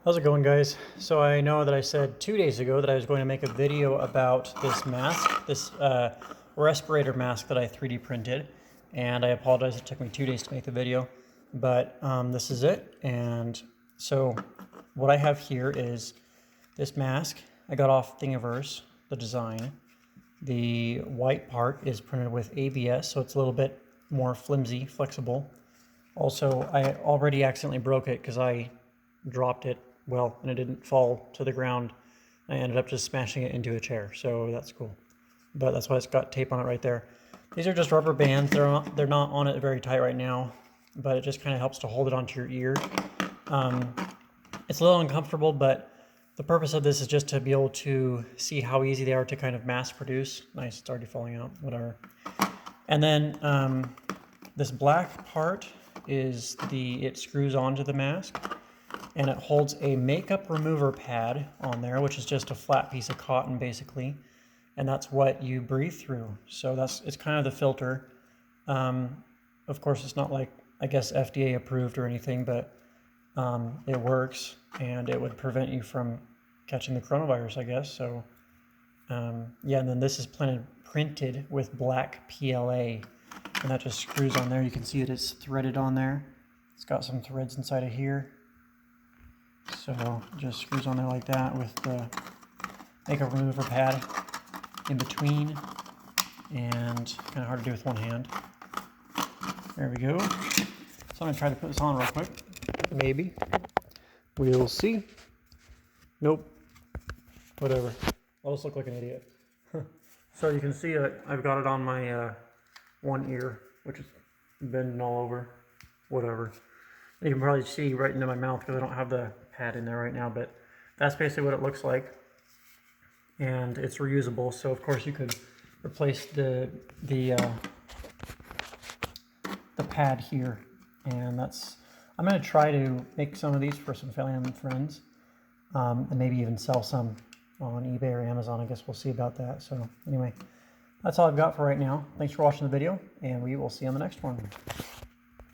How's it going, guys? So I know that I said 2 days ago that I was going to make a video about this mask, this respirator mask that I 3D printed, and I apologize it took me 2 days to make the video, but this is it. And so what I have here is this mask I got off Thingiverse, the design. The white part is printed with ABS, so it's a little bit more flimsy, flexible. Also, I already accidentally broke it because I dropped it, and it didn't fall to the ground. I ended up just smashing it into a chair, so that's cool. But that's why it's got tape on it right there. These are just rubber bands. They're not on it very tight right now, but it just kind of helps to hold it onto your ear. It's a little uncomfortable, but the purpose of this is just to be able to see how easy they are to kind of mass produce. Nice, it's already falling out, whatever. And then this black part is it screws onto the mask, and it holds a makeup remover pad on there, which is just a flat piece of cotton basically, and that's what you breathe through. So it's kind of the filter. Of course, it's not like, I guess, FDA approved or anything, but it works, and it would prevent you from catching the coronavirus, I guess. So yeah, and then this is printed with black PLA, and that just screws on there. You can see it's threaded on there. It's got some threads inside of here. So it just screws on there like that with the makeup remover pad in between, and kind of hard to do with one hand. There we go. So I'm going to try to put this on real quick. Maybe. We'll see. Nope. Whatever. I'll just look like an idiot. So you can see that I've got it on my one ear, which is bending all over. Whatever. You can probably see right into my mouth because I don't have the pad in there right now, but that's basically what it looks like. And it's reusable, so of course you could replace the pad here. And I'm going to try to make some of these for some family and friends, and maybe even sell some on eBay or Amazon. I guess we'll see about that. So anyway, that's all I've got for right now. Thanks for watching the video, and we will see you on the next one.